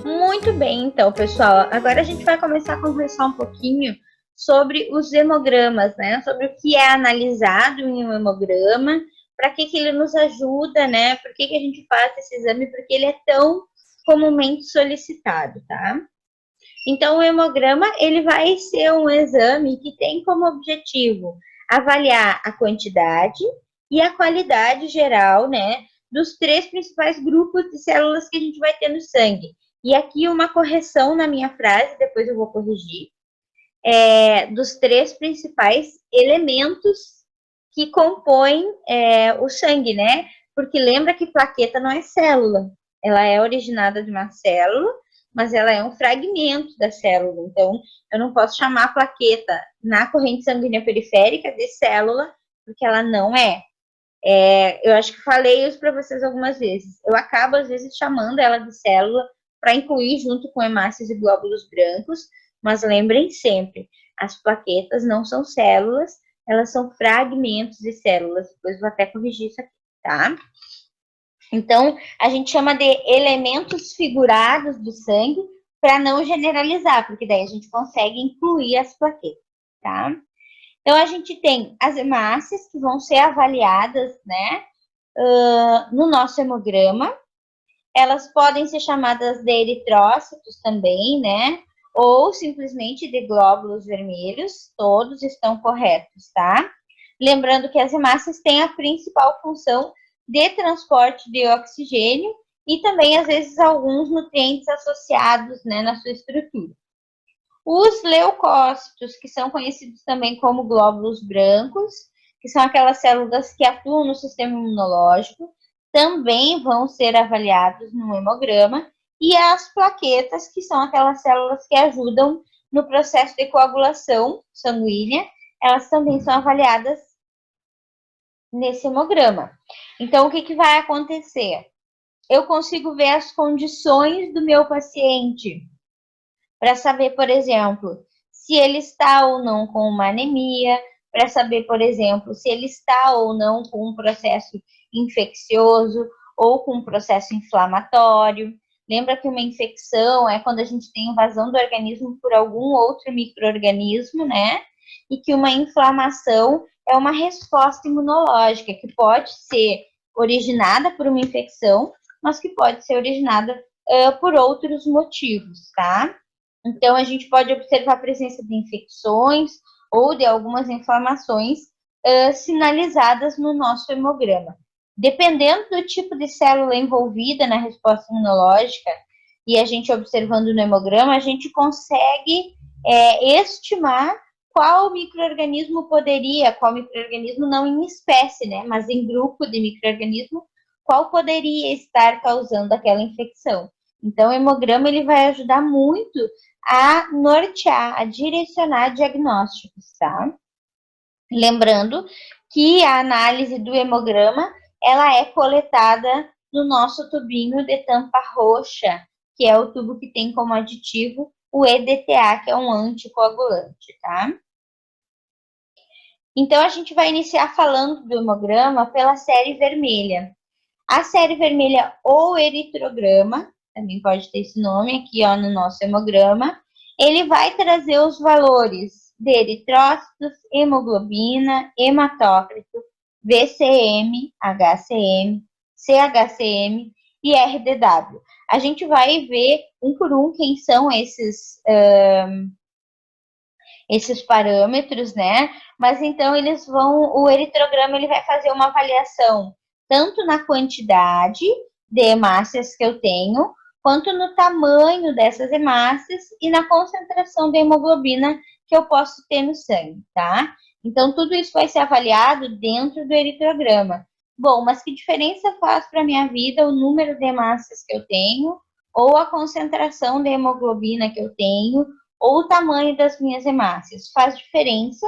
Muito bem, então, pessoal. Agora a gente vai começar a conversar um pouquinho sobre os hemogramas, né? Sobre o que é analisado em um hemograma, para que ele nos ajuda, né? Por que a gente faz esse exame, porque ele é tão comumente solicitado, tá? Então, o hemograma, ele vai ser um exame que tem como objetivo avaliar a quantidade e a qualidade geral, né, dos 3 principais grupos de células que a gente vai ter no sangue. E aqui uma correção na minha frase, depois eu vou corrigir, dos 3 principais elementos que compõem o sangue, né? Porque lembra que plaqueta não é célula, ela é originada de uma célula, mas ela é um fragmento da célula. Então, eu não posso chamar a plaqueta na corrente sanguínea periférica de célula, porque ela não é. Eu acho que falei isso para vocês algumas vezes. Eu acabo, às vezes, chamando ela de célula para incluir junto com hemácias e glóbulos brancos, mas lembrem sempre, as plaquetas não são células, elas são fragmentos de células. Depois vou até corrigir isso aqui, tá? Então, a gente chama de elementos figurados do sangue para não generalizar, porque daí a gente consegue incluir as plaquetas, tá? Então, a gente tem as hemácias que vão ser avaliadas, né, no nosso hemograma. Elas podem ser chamadas de eritrócitos também, né, ou simplesmente de glóbulos vermelhos. Todos estão corretos, tá? Lembrando que as hemácias têm a principal função de transporte de oxigênio e também, às vezes, alguns nutrientes associados, né, na sua estrutura. Os leucócitos, que são conhecidos também como glóbulos brancos, que são aquelas células que atuam no sistema imunológico, também vão ser avaliados no hemograma, e as plaquetas, que são aquelas células que ajudam no processo de coagulação sanguínea, elas também são avaliadas nesse hemograma. Então, o que vai acontecer? Eu consigo ver as condições do meu paciente para saber, por exemplo, se ele está ou não com uma anemia, para saber, por exemplo, se ele está ou não com um processo infeccioso ou com um processo inflamatório. Lembra que uma infecção é quando a gente tem invasão do organismo por algum outro micro-organismo, né? E que uma inflamação é uma resposta imunológica que pode ser originada por uma infecção, mas que pode ser originada por outros motivos, tá? Então, a gente pode observar a presença de infecções ou de algumas inflamações sinalizadas no nosso hemograma. Dependendo do tipo de célula envolvida na resposta imunológica, e a gente observando no hemograma, a gente consegue estimar qual micro-organismo não em espécie, né, mas em grupo de micro-organismo, qual poderia estar causando aquela infecção. Então, o hemograma ele vai ajudar muito a nortear, a direcionar diagnósticos, tá? Lembrando que a análise do hemograma, ela é coletada no nosso tubinho de tampa roxa, que é o tubo que tem como aditivo o EDTA, que é um anticoagulante, tá? Então, a gente vai iniciar falando do hemograma pela série vermelha. A série vermelha ou eritrograma, também pode ter esse nome aqui, ó, no nosso hemograma, ele vai trazer os valores de eritrócitos, hemoglobina, hematócrito, VCM, HCM, CHCM e RDW. A gente vai ver um por um quem são esses parâmetros, né? Mas então o eritrograma ele vai fazer uma avaliação tanto na quantidade de hemácias que eu tenho, quanto no tamanho dessas hemácias e na concentração de hemoglobina que eu posso ter no sangue, tá? Então, tudo isso vai ser avaliado dentro do eritrograma. Bom, mas que diferença faz para a minha vida o número de hemácias que eu tenho, ou a concentração de hemoglobina que eu tenho, ou o tamanho das minhas hemácias? Faz diferença,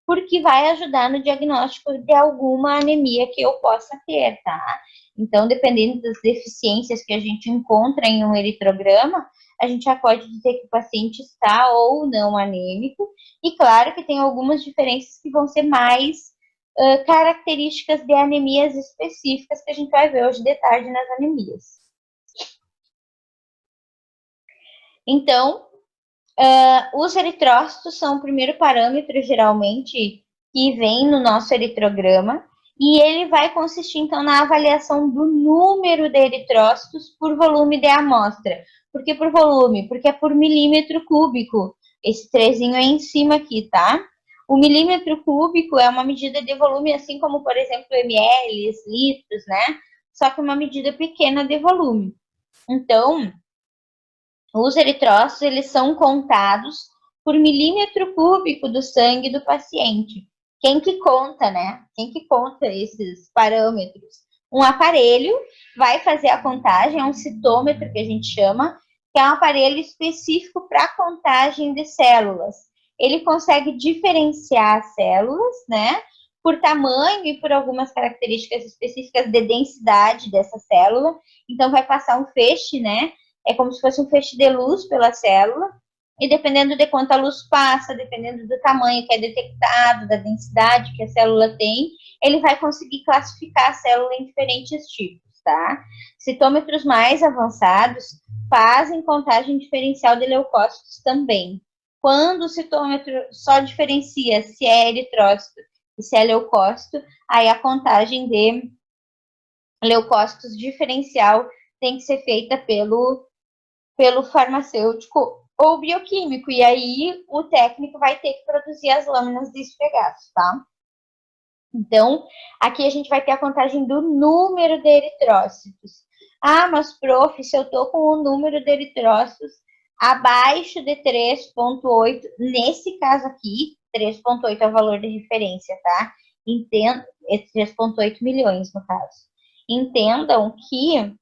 porque vai ajudar no diagnóstico de alguma anemia que eu possa ter, tá? Então, dependendo das deficiências que a gente encontra em um eritrograma, a gente já pode dizer que o paciente está ou não anêmico, e claro que tem algumas diferenças que vão ser mais características de anemias específicas que a gente vai ver hoje de tarde nas anemias. Então, os eritrócitos são o primeiro parâmetro, geralmente, que vem no nosso eritrograma, e ele vai consistir, então, na avaliação do número de eritrócitos por volume de amostra. Por que por volume? Porque é por milímetro cúbico. Esse trezinho é em cima aqui, tá? O milímetro cúbico é uma medida de volume, assim como, por exemplo, ml, litros, né? Só que uma medida pequena de volume. Então, os eritrócitos, eles são contados por milímetro cúbico do sangue do paciente. Quem que conta, né? Quem que conta esses parâmetros? Um aparelho vai fazer a contagem, é um citômetro que a gente chama, que é um aparelho específico para contagem de células. Ele consegue diferenciar as células, né? Por tamanho e por algumas características específicas de densidade dessa célula. Então, vai passar um feixe, né? É como se fosse um feixe de luz pela célula, e dependendo de quanto a luz passa, dependendo do tamanho que é detectado, da densidade que a célula tem, ele vai conseguir classificar a célula em diferentes tipos, tá? Citômetros mais avançados fazem contagem diferencial de leucócitos também. Quando o citômetro só diferencia se é eritrócito e se é leucócito, aí a contagem de leucócitos diferencial tem que ser feita pelo farmacêutico ou bioquímico, e aí o técnico vai ter que produzir as lâminas de esfregaço, tá? Então, aqui a gente vai ter a contagem do número de eritrócitos. Ah, mas prof, se eu tô com o número de eritrócitos abaixo de 3,8, nesse caso aqui, 3,8 é o valor de referência, tá? Entendo, é 3,8 milhões no caso. Entendam que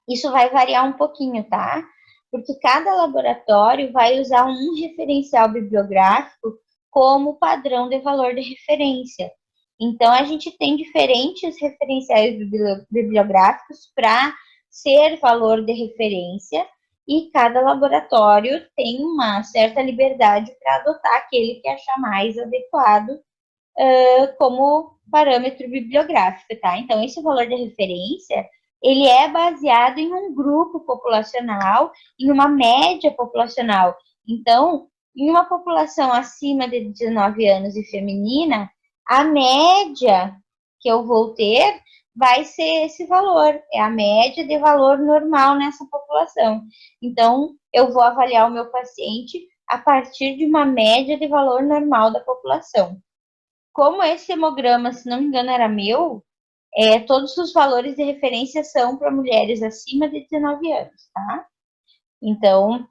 isso vai variar um pouquinho, tá? Porque cada laboratório vai usar um referencial bibliográfico como padrão de valor de referência. Então, a gente tem diferentes referenciais bibliográficos para ser valor de referência, e cada laboratório tem uma certa liberdade para adotar aquele que achar mais adequado como parâmetro bibliográfico, tá? Então, esse valor de referência, ele é baseado em um grupo populacional, em uma média populacional. Então, em uma população acima de 19 anos e feminina, a média que eu vou ter vai ser esse valor, é a média de valor normal nessa população. Então, eu vou avaliar o meu paciente a partir de uma média de valor normal da população. Como esse hemograma, se não me engano, era meu, todos os valores de referência são para mulheres acima de 19 anos, tá? Então,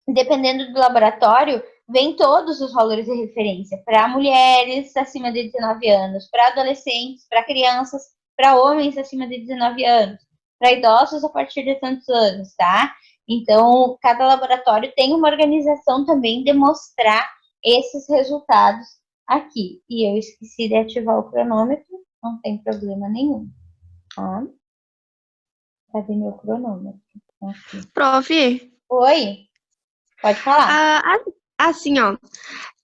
dependendo do laboratório, vem todos os valores de referência para mulheres acima de 19 anos, para adolescentes, para crianças, para homens acima de 19 anos, para idosos a partir de tantos anos, tá? Então, cada laboratório tem uma organização também de mostrar esses resultados aqui. E eu esqueci de ativar o cronômetro, não tem problema nenhum, tá? Cadê meu cronômetro? Aqui. Prof, Oi, pode falar. assim, ó,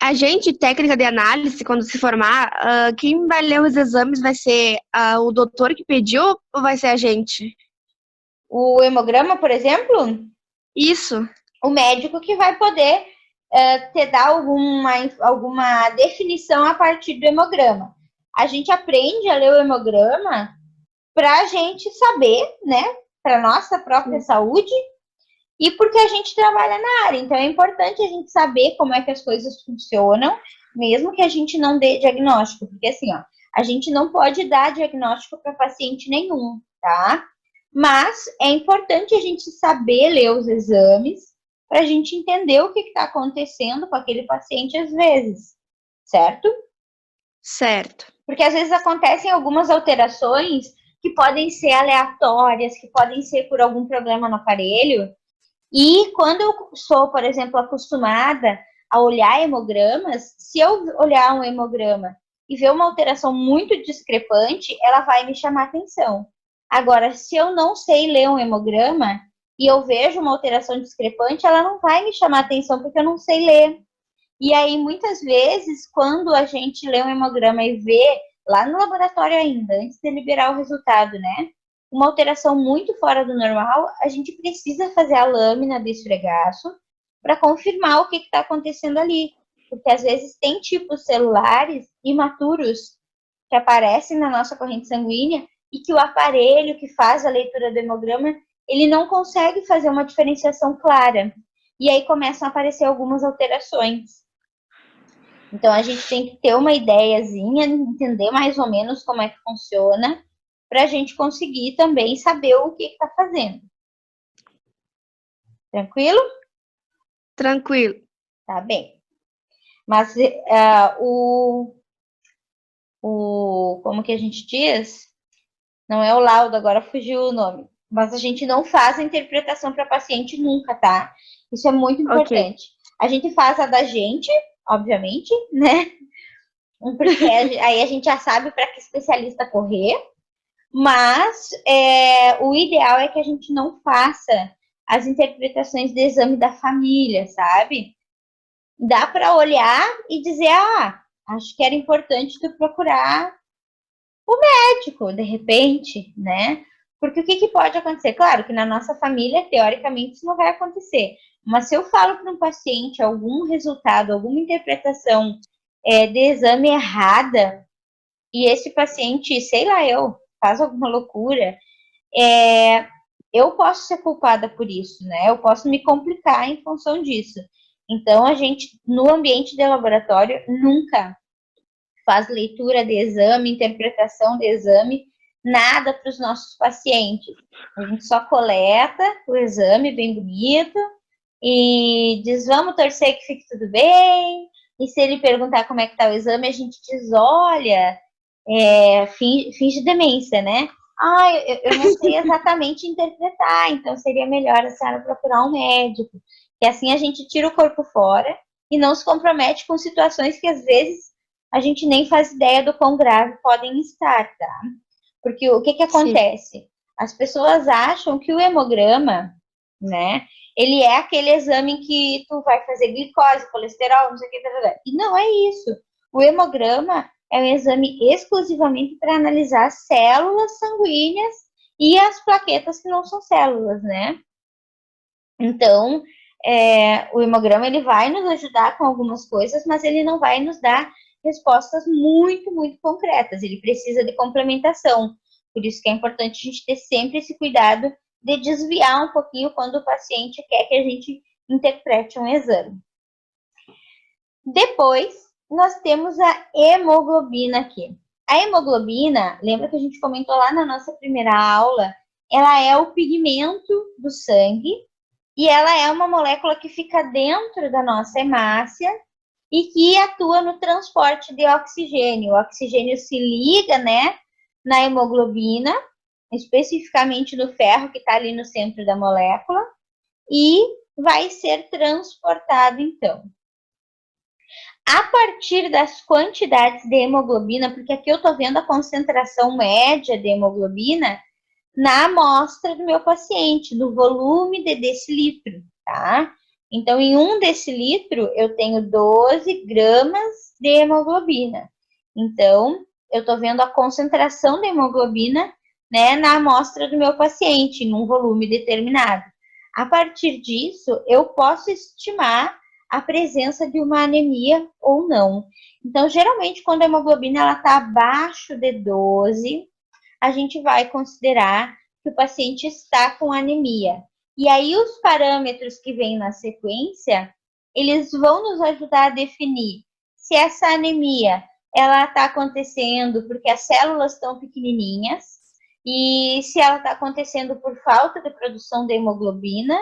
a gente, técnica de análise, quando se formar, quem vai ler os exames vai ser o doutor que pediu ou vai ser a gente? O hemograma, por exemplo, Isso. o médico que vai poder te dar alguma definição a partir do hemograma. A gente aprende a ler o hemograma para a gente saber, né, para nossa própria saúde, e porque a gente trabalha na área. Então, é importante a gente saber como é que as coisas funcionam, mesmo que a gente não dê diagnóstico. Porque, assim, ó, a gente não pode dar diagnóstico para paciente nenhum, tá? Mas é importante a gente saber ler os exames para a gente entender o que está acontecendo com aquele paciente às vezes, certo? Certo. Porque às vezes acontecem algumas alterações que podem ser aleatórias, que podem ser por algum problema no aparelho. E quando eu sou, por exemplo, acostumada a olhar hemogramas, se eu olhar um hemograma e ver uma alteração muito discrepante, ela vai me chamar atenção. Agora, se eu não sei ler um hemograma e eu vejo uma alteração discrepante, ela não vai me chamar atenção porque eu não sei ler. E aí, muitas vezes, quando a gente lê um hemograma e vê lá no laboratório ainda, antes de liberar o resultado, né? Uma alteração muito fora do normal, a gente precisa fazer a lâmina do esfregaço para confirmar o que está acontecendo ali. Porque às vezes tem tipos celulares imaturos que aparecem na nossa corrente sanguínea e que o aparelho que faz a leitura do hemograma, ele não consegue fazer uma diferenciação clara. E aí começam a aparecer algumas alterações. Então, a gente tem que ter uma ideiazinha, entender mais ou menos como é que funciona, para a gente conseguir também saber o que está fazendo. Tranquilo? Tranquilo. Tá bem. Mas como que a gente diz? Não é o laudo, agora fugiu o nome. Mas a gente não faz a interpretação para paciente nunca, tá? Isso é muito importante. Okay. A gente faz a da gente, obviamente, né? Porque aí a gente já sabe para que especialista correr, mas o ideal é que a gente não faça as interpretações de exame da família, sabe? Dá para olhar e dizer, acho que era importante tu procurar o médico, de repente, né? Porque o que pode acontecer? Claro que na nossa família, teoricamente, isso não vai acontecer. Mas se eu falo para um paciente algum resultado, alguma interpretação de exame errada, e esse paciente, sei lá, faz alguma loucura, eu posso ser culpada por isso, né? Eu posso me complicar em função disso. Então, a gente, no ambiente de laboratório, nunca faz leitura de exame, interpretação de exame, nada para os nossos pacientes. A gente só coleta o exame bem bonito e diz, vamos torcer que fique tudo bem. E se ele perguntar como é que está o exame, a gente diz, olha, finge demência, né? Eu não sei exatamente interpretar, então seria melhor a senhora procurar um médico. E assim a gente tira o corpo fora e não se compromete com situações que às vezes a gente nem faz ideia do quão grave podem estar, tá? Porque o que acontece? Sim. As pessoas acham que o hemograma, né, ele é aquele exame que tu vai fazer glicose, colesterol, não sei o que, e não é isso. O hemograma é um exame exclusivamente para analisar células sanguíneas e as plaquetas que não são células, né? Então, o hemograma ele vai nos ajudar com algumas coisas, mas ele não vai nos dar respostas muito, muito concretas. Ele precisa de complementação. Por isso que é importante a gente ter sempre esse cuidado de desviar um pouquinho quando o paciente quer que a gente interprete um exame. Depois, nós temos a hemoglobina aqui. A hemoglobina, lembra que a gente comentou lá na nossa primeira aula, ela é o pigmento do sangue e ela é uma molécula que fica dentro da nossa hemácia e que atua no transporte de oxigênio. O oxigênio se liga, né, na hemoglobina, especificamente no ferro que está ali no centro da molécula, e vai ser transportado, então. A partir das quantidades de hemoglobina, porque aqui eu estou vendo a concentração média de hemoglobina na amostra do meu paciente, no volume de decilitro, tá? Então, em 1 decilitro, eu tenho 12 gramas de hemoglobina. Então, eu estou vendo a concentração de hemoglobina, né, na amostra do meu paciente, num volume determinado. A partir disso, eu posso estimar a presença de uma anemia ou não. Então, geralmente, quando a hemoglobina está abaixo de 12, a gente vai considerar que o paciente está com anemia. E aí, os parâmetros que vêm na sequência, eles vão nos ajudar a definir se essa anemia ela está acontecendo porque as células estão pequenininhas e se ela está acontecendo por falta de produção de hemoglobina.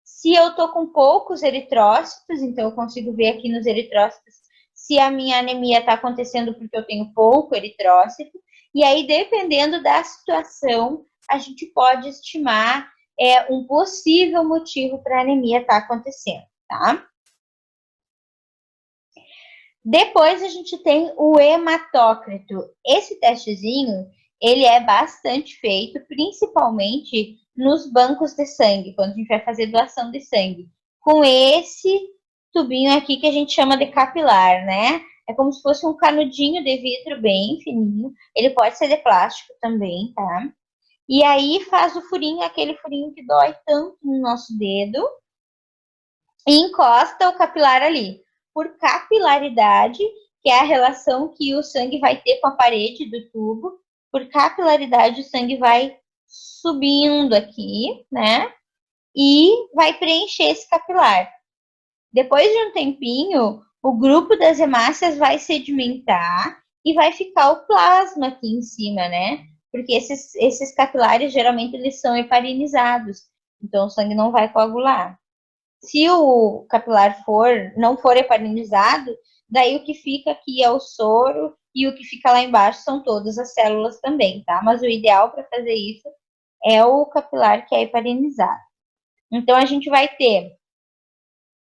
Se eu estou com poucos eritrócitos, então eu consigo ver aqui nos eritrócitos se a minha anemia está acontecendo porque eu tenho pouco eritrócito. E aí, dependendo da situação, a gente pode estimar um possível motivo para a anemia estar acontecendo, tá? Depois a gente tem o hematócrito. Esse testezinho, ele é bastante feito, principalmente nos bancos de sangue, quando a gente vai fazer doação de sangue. Com esse tubinho aqui que a gente chama de capilar, né? É como se fosse um canudinho de vidro bem fininho. Ele pode ser de plástico também, tá? E aí faz o furinho, aquele furinho que dói tanto no nosso dedo, e encosta o capilar ali. Por capilaridade, que é a relação que o sangue vai ter com a parede do tubo, por capilaridade o sangue vai subindo aqui, né? E vai preencher esse capilar. Depois de um tempinho, o grupo das hemácias vai sedimentar e vai ficar o plasma aqui em cima, né? Porque esses capilares geralmente eles são heparinizados, então o sangue não vai coagular. Se o capilar não for heparinizado, daí o que fica aqui é o soro e o que fica lá embaixo são todas as células também, tá? Mas o ideal para fazer isso é o capilar que é heparinizado. Então a gente vai ter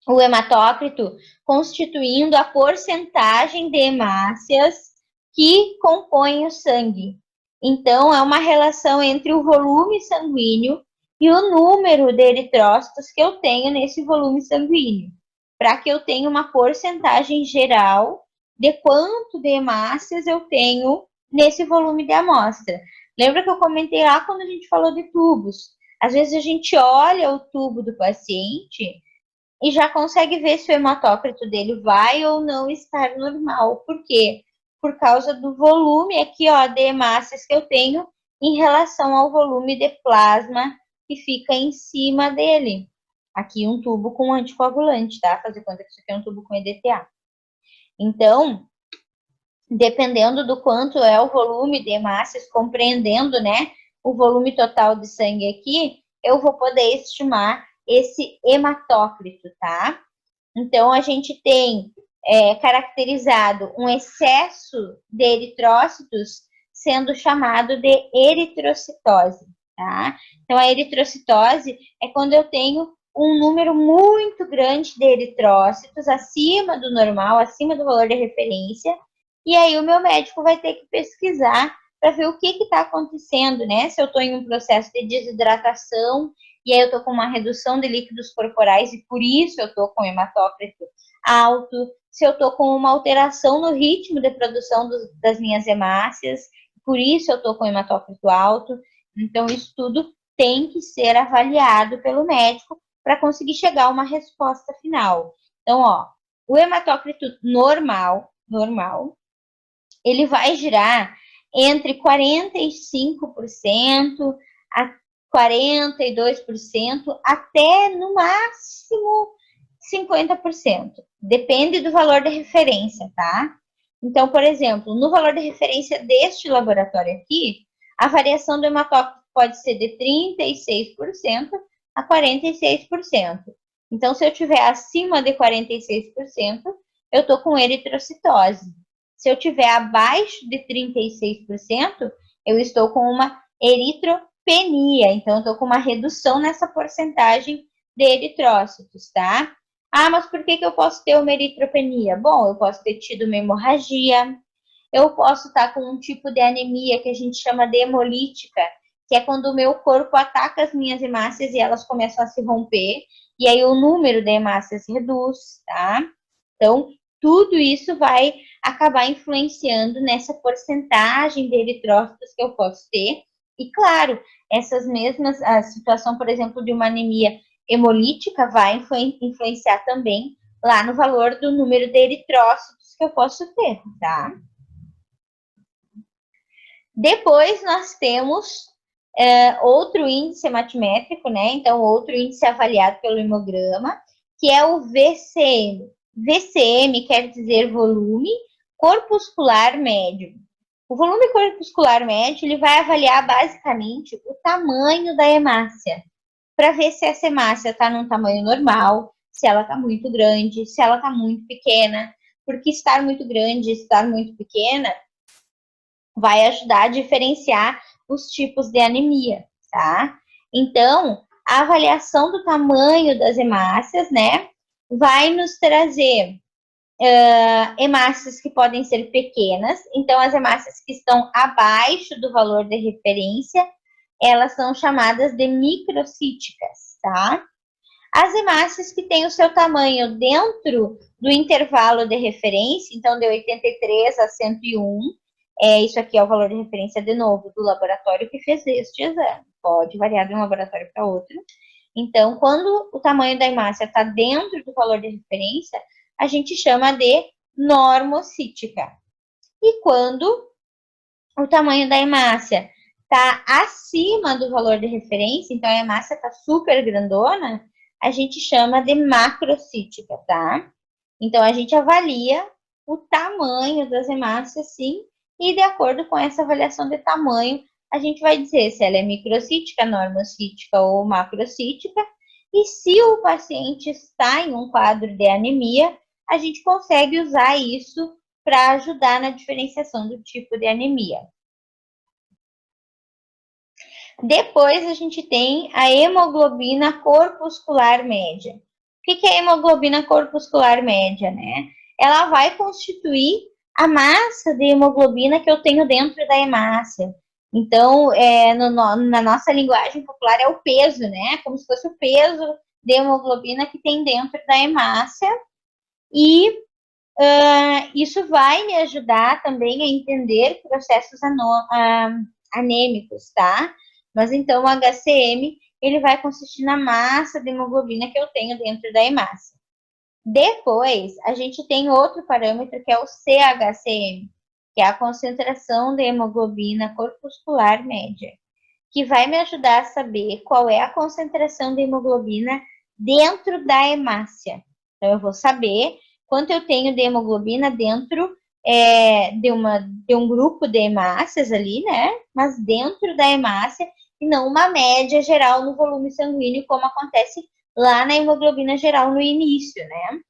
o hematócrito constituindo a porcentagem de hemácias que compõem o sangue. Então, é uma relação entre o volume sanguíneo e o número de eritrócitos que eu tenho nesse volume sanguíneo, para que eu tenha uma porcentagem geral de quanto de hemácias eu tenho nesse volume de amostra. Lembra que eu comentei lá quando a gente falou de tubos? Às vezes a gente olha o tubo do paciente e já consegue ver se o hematócrito dele vai ou não estar normal. Por quê? Por causa do volume aqui, ó, de hemácias que eu tenho em relação ao volume de plasma que fica em cima dele. Aqui um tubo com anticoagulante, tá? Fazer conta que isso aqui é um tubo com EDTA. Então, dependendo do quanto é o volume de hemácias, compreendendo, né, o volume total de sangue aqui, eu vou poder estimar esse hematócrito, tá? Então, a gente tem caracterizado um excesso de eritrócitos sendo chamado de eritrocitose, tá? Então, a eritrocitose é quando eu tenho um número muito grande de eritrócitos acima do normal, acima do valor de referência, e aí o meu médico vai ter que pesquisar para ver o que está acontecendo, né? Se eu estou em um processo de desidratação e aí eu estou com uma redução de líquidos corporais e por isso eu estou com hematócrito alto, se eu estou com uma alteração no ritmo de produção das minhas hemácias, por isso eu estou com hematócrito alto. Então, isso tudo tem que ser avaliado pelo médico para conseguir chegar a uma resposta final. Então, ó, o hematócrito normal, ele vai girar entre 45% a 42%, até no máximo 50%. Depende do valor de referência, tá? Então, por exemplo, no valor de referência deste laboratório aqui, a variação do hematócrito pode ser de 36% a 46%. Então, se eu tiver acima de 46%, eu estou com eritrocitose. Se eu tiver abaixo de 36%, eu estou com uma eritropenia. Então, eu estou com uma redução nessa porcentagem de eritrócitos, tá? Ah, mas por que eu posso ter uma eritropenia? Bom, eu posso ter tido uma hemorragia, eu posso estar com um tipo de anemia que a gente chama de hemolítica, que é quando o meu corpo ataca as minhas hemácias e elas começam a se romper, e aí o número de hemácias reduz, tá? Então, tudo isso vai acabar influenciando nessa porcentagem de eritrócitos que eu posso ter. E, claro, essas mesmas, a situação, por exemplo, de uma anemia hemolítica vai influenciar também lá no valor do número de eritrócitos que eu posso ter, tá? Depois nós temos outro índice hematimétrico, né? Então, outro índice avaliado pelo hemograma, que é o VCM. VCM quer dizer volume corpuscular médio. O volume corpuscular médio ele vai avaliar basicamente o tamanho da hemácia, para ver se essa hemácia está num tamanho normal, se ela está muito grande, se ela está muito pequena, porque estar muito grande e estar muito pequena vai ajudar a diferenciar os tipos de anemia, tá? Então, a avaliação do tamanho das hemácias, né, vai nos trazer hemácias que podem ser pequenas. Então, as hemácias que estão abaixo do valor de referência, elas são chamadas de microcíticas, tá? As hemácias que têm o seu tamanho dentro do intervalo de referência, então de 83 a 101, isso aqui é o valor de referência, de novo, do laboratório que fez este exame. Pode variar de um laboratório para outro. Então, quando o tamanho da hemácia está dentro do valor de referência, a gente chama de normocítica. E quando o tamanho da hemácia está acima do valor de referência, então a hemácia está super grandona, a gente chama de macrocítica, tá? Então, a gente avalia o tamanho das hemácias, sim, e de acordo com essa avaliação de tamanho, a gente vai dizer se ela é microcítica, normocítica ou macrocítica. E se o paciente está em um quadro de anemia, a gente consegue usar isso para ajudar na diferenciação do tipo de anemia. Depois a gente tem a hemoglobina corpuscular média. O que é a hemoglobina corpuscular média, né? Ela vai constituir a massa de hemoglobina que eu tenho dentro da hemácia. Então, na nossa linguagem popular é o peso, né? Como se fosse o peso de hemoglobina que tem dentro da hemácia. E isso vai me ajudar também a entender processos anêmicos, tá? Mas então o HCM, ele vai consistir na massa de hemoglobina que eu tenho dentro da hemácia. Depois, a gente tem outro parâmetro que é o CHCM, que é a concentração de hemoglobina corpuscular média, que vai me ajudar a saber qual é a concentração de hemoglobina dentro da hemácia. Então, eu vou saber quanto eu tenho de hemoglobina dentro de um grupo de hemácias ali, né? Mas dentro da hemácia e não uma média geral no volume sanguíneo, como acontece lá na hemoglobina geral no início, né?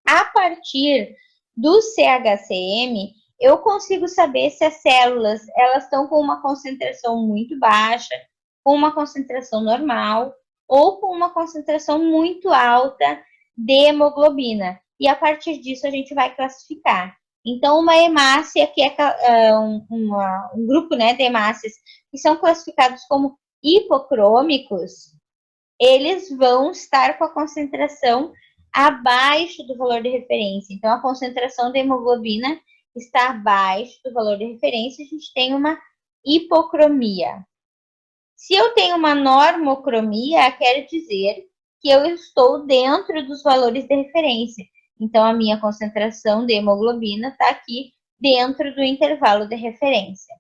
A partir do CHCM, eu consigo saber se as células elas estão com uma concentração muito baixa, com uma concentração normal ou com uma concentração muito alta de hemoglobina. E a partir disso a gente vai classificar. Então, uma hemácia, que é um grupo, né, de hemácias que são classificados como hipocrômicos, eles vão estar com a concentração abaixo do valor de referência. Então, a concentração de hemoglobina está abaixo do valor de referência, a gente tem uma hipocromia. Se eu tenho uma normocromia, quer dizer que eu estou dentro dos valores de referência. Então, a minha concentração de hemoglobina está aqui dentro do intervalo de referência.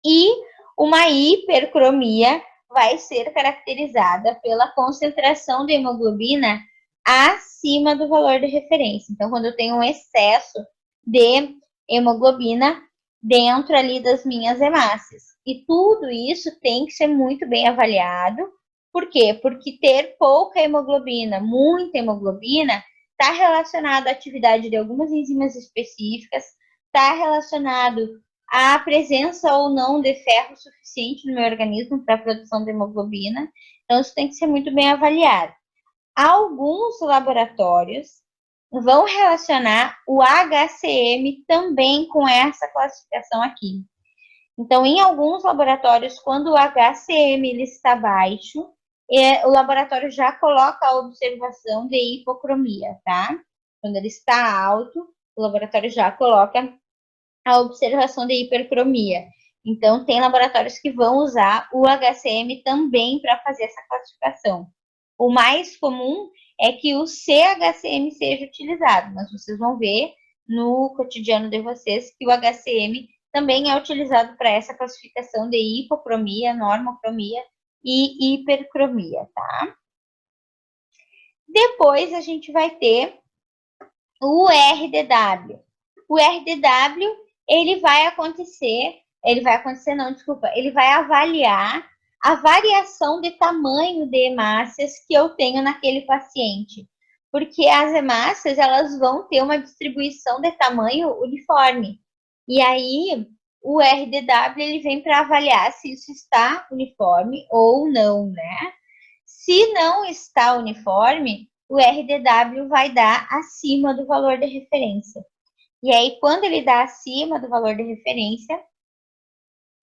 E uma hipercromia vai ser caracterizada pela concentração de hemoglobina acima do valor de referência. Então, quando eu tenho um excesso de hemoglobina dentro ali das minhas hemácias. E tudo isso tem que ser muito bem avaliado. Por quê? Porque ter pouca hemoglobina, muita hemoglobina, está relacionado à atividade de algumas enzimas específicas, está relacionado à presença ou não de ferro suficiente no meu organismo para a produção de hemoglobina. Então, isso tem que ser muito bem avaliado. Alguns laboratórios vão relacionar o HCM também com essa classificação aqui. Então, em alguns laboratórios, quando o HCM ele está baixo, o laboratório já coloca a observação de hipocromia, tá? Quando ele está alto, o laboratório já coloca a observação de hipercromia. Então, tem laboratórios que vão usar o HCM também para fazer essa classificação. O mais comum é que o CHCM seja utilizado, mas vocês vão ver no cotidiano de vocês que o HCM também é utilizado para essa classificação de hipocromia, normocromia e hipercromia, tá? Depois a gente vai ter o RDW. O RDW, ele vai avaliar a variação de tamanho de hemácias que eu tenho naquele paciente. Porque as hemácias, elas vão ter uma distribuição de tamanho uniforme. E aí, o RDW, ele vem para avaliar se isso está uniforme ou não, né? Se não está uniforme, o RDW vai dar acima do valor de referência. E aí, quando ele dá acima do valor de referência,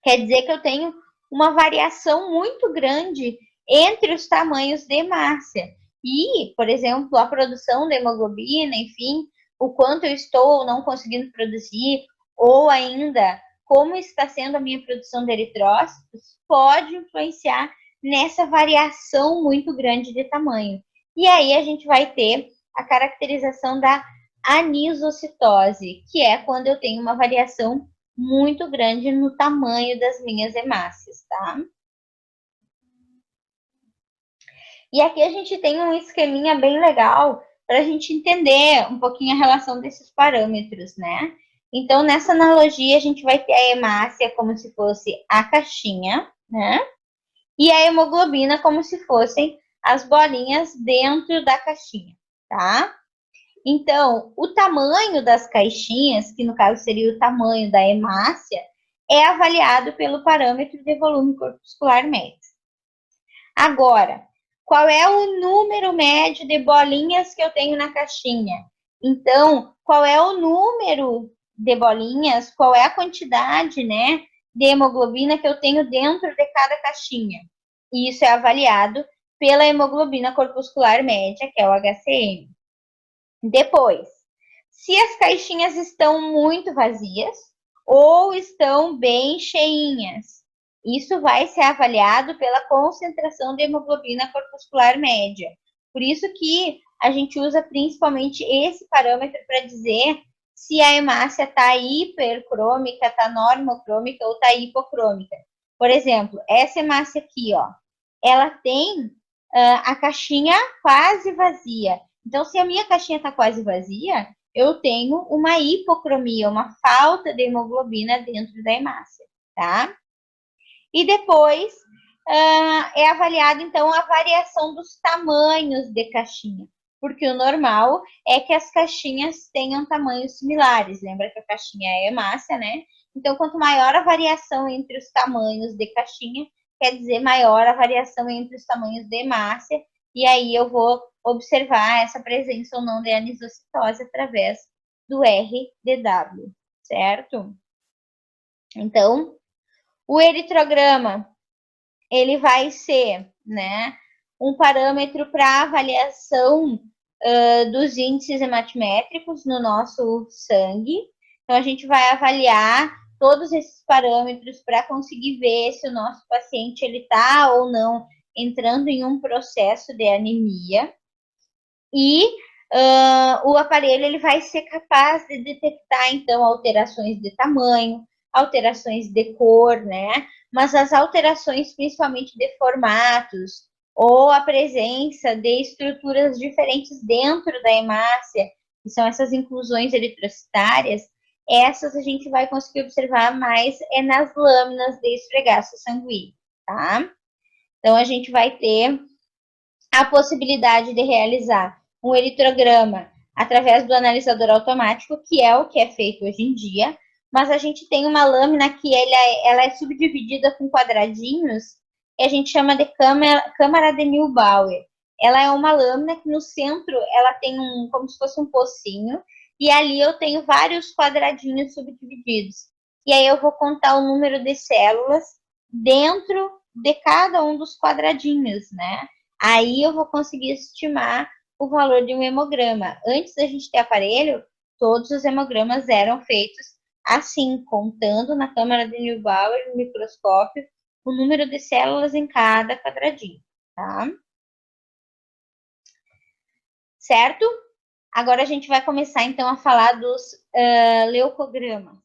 quer dizer que eu tenho uma variação muito grande entre os tamanhos de hemácia. E, por exemplo, a produção de hemoglobina, enfim, o quanto eu estou ou não conseguindo produzir, ou ainda como está sendo a minha produção de eritrócitos, pode influenciar nessa variação muito grande de tamanho. E aí a gente vai ter a caracterização da anisocitose, que é quando eu tenho uma variação muito grande no tamanho das minhas hemácias, tá? E aqui a gente tem um esqueminha bem legal para a gente entender um pouquinho a relação desses parâmetros, né? Então, nessa analogia, a gente vai ter a hemácia como se fosse a caixinha, né? E a hemoglobina como se fossem as bolinhas dentro da caixinha, tá? Então, o tamanho das caixinhas, que no caso seria o tamanho da hemácia, é avaliado pelo parâmetro de volume corpuscular médio. Agora, qual é o número médio de bolinhas que eu tenho na caixinha? Então, qual é o número de bolinhas, qual é a quantidade, né, de hemoglobina que eu tenho dentro de cada caixinha? E isso é avaliado pela hemoglobina corpuscular média, que é o HCM. Depois, se as caixinhas estão muito vazias ou estão bem cheinhas, isso vai ser avaliado pela concentração de hemoglobina corpuscular média. Por isso que a gente usa principalmente esse parâmetro para dizer se a hemácia está hipercrômica, está normocrômica ou está hipocrômica. Por exemplo, essa hemácia aqui, ó, ela tem a caixinha quase vazia. Então, se a minha caixinha está quase vazia, eu tenho uma hipocromia, uma falta de hemoglobina dentro da hemácia, tá? E depois é avaliado, então, a variação dos tamanhos de caixinha, porque o normal é que as caixinhas tenham tamanhos similares. Lembra que a caixinha é hemácia, né? Então, quanto maior a variação entre os tamanhos de caixinha, quer dizer maior a variação entre os tamanhos de hemácia, e aí eu vou observar essa presença ou não de anisocitose através do RDW, certo? Então, o eritrograma, ele vai ser, né, um parâmetro para avaliação dos índices hematimétricos no nosso sangue. Então, a gente vai avaliar todos esses parâmetros para conseguir ver se o nosso paciente ele está ou não entrando em um processo de anemia. E o aparelho ele vai ser capaz de detectar, então, alterações de tamanho, alterações de cor, né? Mas as alterações, principalmente de formatos, ou a presença de estruturas diferentes dentro da hemácia, que são essas inclusões eritrocitárias, essas a gente vai conseguir observar mais nas lâminas de esfregaço sanguíneo, tá? Então, a gente vai ter a possibilidade de realizar um eritrograma através do analisador automático, que é o que é feito hoje em dia, mas a gente tem uma lâmina que ela é subdividida com quadradinhos, e a gente chama de câmara de Neubauer. Ela é uma lâmina que no centro ela tem como se fosse um pocinho, e ali eu tenho vários quadradinhos subdivididos. E aí eu vou contar o número de células dentro de cada um dos quadradinhos, né? Aí eu vou conseguir estimar o valor de um hemograma. Antes da gente ter aparelho, todos os hemogramas eram feitos assim, contando na câmara de Neubauer, no microscópio, o número de células em cada quadradinho, tá? Certo? Agora a gente vai começar, então, a falar dos leucogramas.